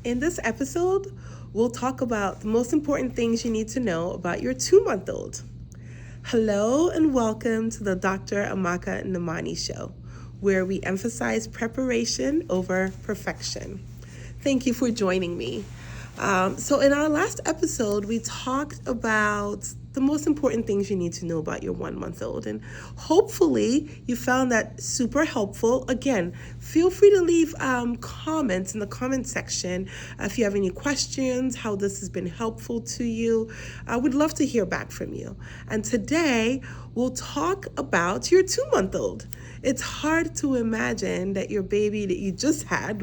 In this episode, we'll talk about the most important things you need to know about your 2-month-old. Hello and welcome to the Dr. Amaka Namani Show, where we emphasize preparation over perfection. Thank you for joining me. So in our last episode, we talked about the most important things you need to know about your 1-month-old. And hopefully you found that super helpful. Again, feel free to leave comments in the comment section if you have any questions, how this has been helpful to you. I would love to hear back from you. And today we'll talk about your 2-month-old. It's hard to imagine that your baby that you just had,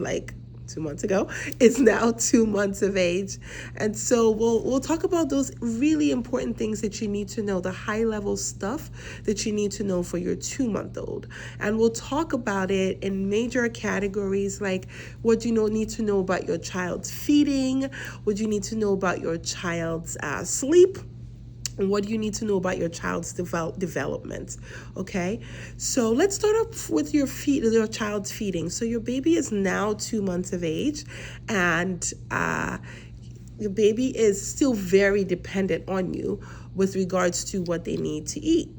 2 months ago, is now 2 months of age. And so we'll talk about those really important things that you need to know, the high level stuff that you need to know for your 2-month-old. And we'll talk about it in major categories like what you need to know about your child's feeding, what you need to know about your child's sleep, and what you need to know about your child's development. Okay, so let's start off with your child's feeding. So your baby is now 2 months of age, and your baby is still very dependent on you with regards to what they need to eat.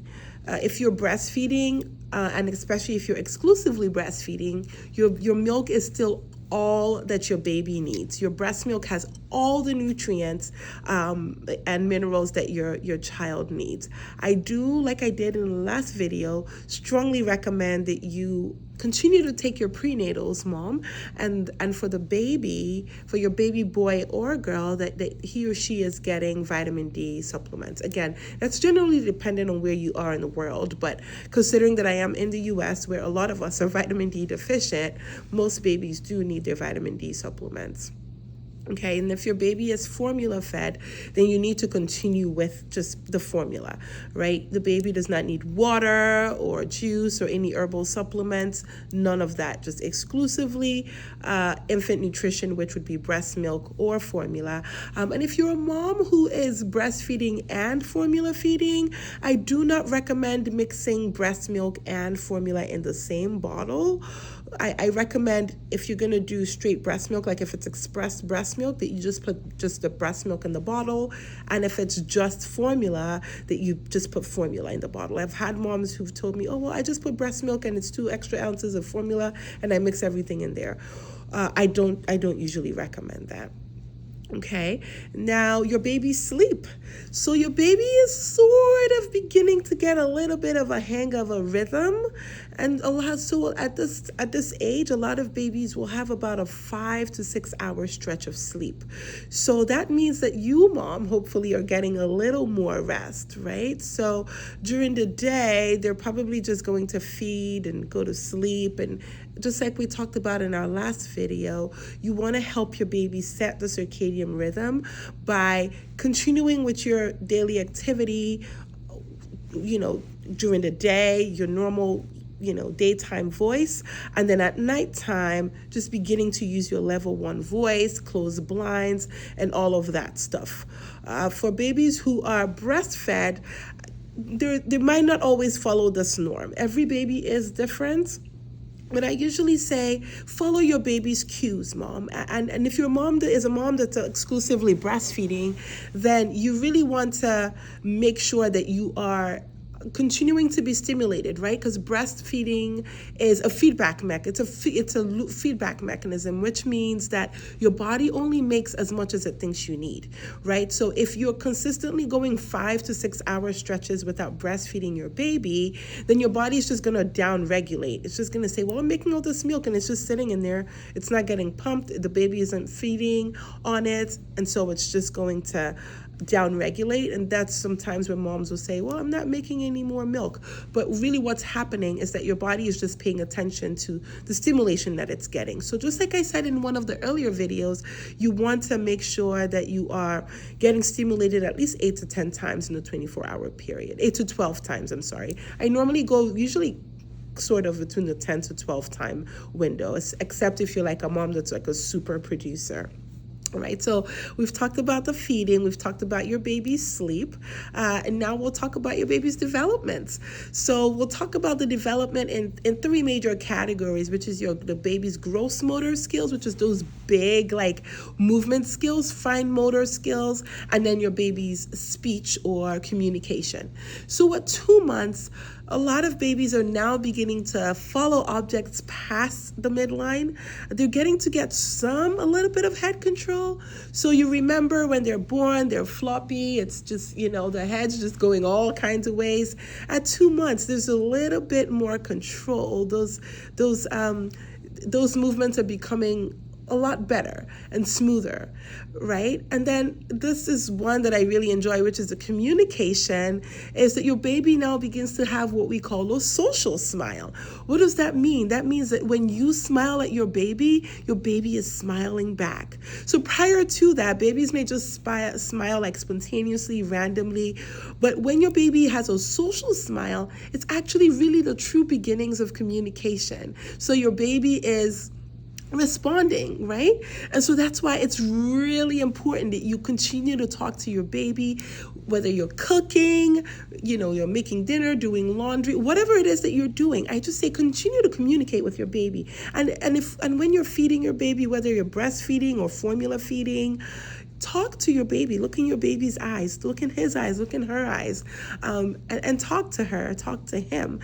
If you're breastfeeding, and especially if you're exclusively breastfeeding, your milk is still all that your baby needs. Your breast milk has all the nutrients and minerals that your child needs. I do, like I did in the last video, strongly recommend that you continue to take your prenatals, mom, and for the baby, for your baby boy or girl, that he or she is getting vitamin D supplements. Again, that's generally dependent on where you are in the world, but considering that I am in the US where a lot of us are vitamin D deficient, most babies do need their vitamin D supplements. Okay, and if your baby is formula fed, then you need to continue with just the formula, right? The baby does not need water or juice or any herbal supplements, none of that, just exclusively infant nutrition, which would be breast milk or formula. And if you're a mom who is breastfeeding and formula feeding, I do not recommend mixing breast milk and formula in the same bottle. I recommend, if you're going to do straight breast milk, like if it's express breast milk, that you just put just the breast milk in the bottle. And if it's just formula, that you just put formula in the bottle. I've had moms who've told me, oh, well, I just put breast milk and it's 2 extra ounces of formula and I mix everything in there. I don't usually recommend that. Okay, now your baby's sleep. So your baby is sort of beginning to get a little bit of a hang of a rhythm, and so at this age, a lot of babies will have about a 5 to 6 hour stretch of sleep. So that means that you, mom, hopefully are getting a little more rest, right? So during the day, they're probably just going to feed and go to sleep, and just like we talked about in our last video, you want to help your baby set the circadian rhythm by continuing with your daily activity, during the day, your normal, daytime voice, and then at nighttime, just beginning to use your level 1 voice, close blinds, and all of that stuff. For babies who are breastfed, they might not always follow this norm. Every baby is different. But I usually say, follow your baby's cues, mom. And if your mom is a mom that's exclusively breastfeeding, then you really want to make sure that you are continuing to be stimulated, right? Because breastfeeding is a feedback mechanism. It's a feedback mechanism, which means that your body only makes as much as it thinks you need, right? So if you're consistently going 5 to 6 hour stretches without breastfeeding your baby, then your body is just going to down regulate. It's just going to say, well, I'm making all this milk and it's just sitting in there. It's not getting pumped. The baby isn't feeding on it. And so it's just going to down regulate. And that's sometimes when moms will say, well, I'm not making any more milk. But really what's happening is that your body is just paying attention to the stimulation that it's getting. So just like I said in one of the earlier videos, you want to make sure that you are getting stimulated at least 8 to 10 times in the 24-hour period. 8 to 12 times, I'm sorry. I normally go usually sort of between the 10 to 12 time window, except if you're like a mom that's like a super producer. All right, so we've talked about the feeding, we've talked about your baby's sleep, and now we'll talk about your baby's development. So we'll talk about the development in three major categories, which is the baby's gross motor skills, which is those big like movement skills, fine motor skills, and then your baby's speech or communication. So at 2 months, a lot of babies are now beginning to follow objects past the midline. They're getting to get a little bit of head control. So you remember when they're born, they're floppy. It's just, the head's just going all kinds of ways. At 2 months, there's a little bit more control. Those movements are becoming a lot better and smoother, right? And then this is one that I really enjoy, which is the communication, is that your baby now begins to have what we call a social smile. What does that mean? That means that when you smile at your baby is smiling back. So prior to that, babies may just smile like spontaneously, randomly, but when your baby has a social smile, it's actually really the true beginnings of communication. So your baby is responding, right? And so that's why it's really important that you continue to talk to your baby, whether you're cooking, you're making dinner, doing laundry, whatever it is that you're doing. I just say continue to communicate with your baby. And when you're feeding your baby, whether you're breastfeeding or formula feeding, talk to your baby, look in your baby's eyes, look in his eyes, look in her eyes, and talk to her, talk to him.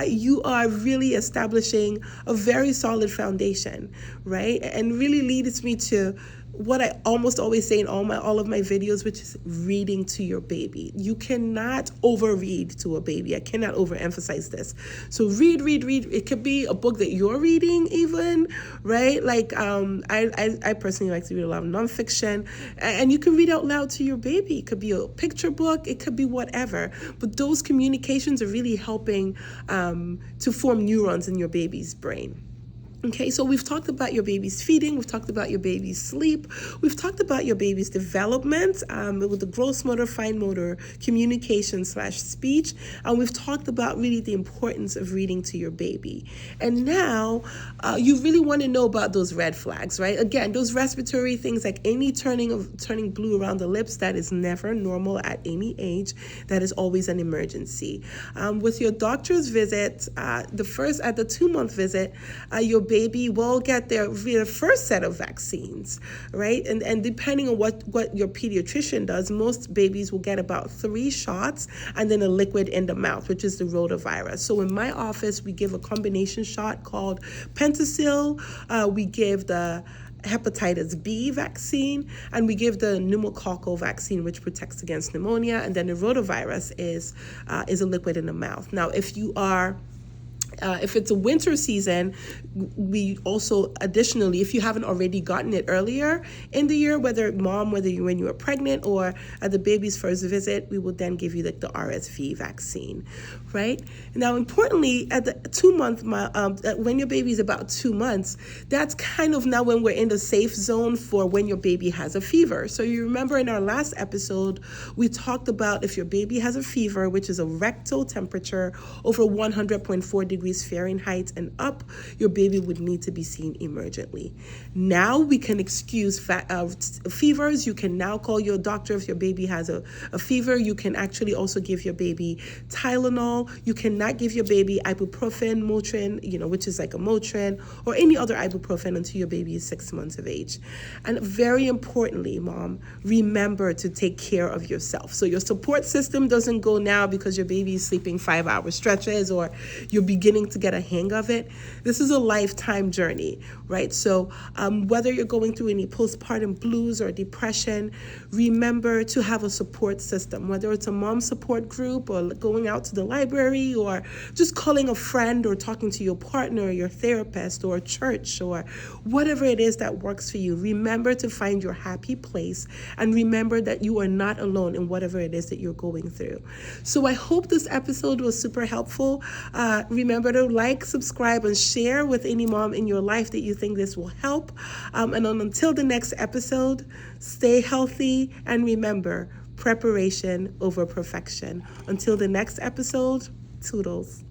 You are really establishing a very solid foundation, right? And really leads me to what I almost always say in all of my videos, which is reading to your baby. You cannot overread to a baby. I cannot overemphasize this. So read. It could be a book that you're reading even, right? Like I personally like to read a lot of nonfiction, and you can read out loud to your baby. It could be a picture book. It could be whatever. But those communications are really helping to form neurons in your baby's brain. Okay, so we've talked about your baby's feeding, we've talked about your baby's sleep, we've talked about your baby's development with the gross motor, fine motor, communication / speech, and we've talked about really the importance of reading to your baby. And now you really want to know about those red flags, right? Again, those respiratory things like any turning blue around the lips, that is never normal at any age. That is always an emergency. With your doctor's visit, at the 2-month visit, your baby will get their first set of vaccines, right? And depending on what your pediatrician does, most babies will get about 3 shots and then a liquid in the mouth, which is the rotavirus. So in my office, we give a combination shot called Pentacil. We give the hepatitis B vaccine, and we give the pneumococcal vaccine, which protects against pneumonia, and then the rotavirus is a liquid in the mouth. Now, if it's a winter season, we also additionally, if you haven't already gotten it earlier in the year, whether when you were pregnant or at the baby's first visit, we will then give you the RSV vaccine, right? Now, importantly, at the 2-month, when your baby is about 2 months, that's kind of now when we're in the safe zone for when your baby has a fever. So you remember in our last episode, we talked about if your baby has a fever, which is a rectal temperature over 100.4 degrees Fahrenheit and up, your baby would need to be seen emergently. Now we can excuse fevers. You can now call your doctor if your baby has a fever. You can actually also give your baby Tylenol. You cannot give your baby ibuprofen, Motrin, which is like a Motrin, or any other ibuprofen until your baby is 6 months of age. And very importantly, mom, remember to take care of yourself. So your support system doesn't go now because your baby is sleeping 5-hour stretches or you're beginning to get a hang of it. This is a lifetime journey, right? So whether you're going through any postpartum blues or depression, remember to have a support system, whether it's a mom support group or going out to the library or just calling a friend or talking to your partner or your therapist or church or whatever it is that works for you. Remember to find your happy place and remember that you are not alone in whatever it is that you're going through. So I hope this episode was super helpful. Remember to like, subscribe, and share with any mom in your life that you think this will help. And until the next episode, stay healthy and remember, preparation over perfection. Until the next episode, toodles.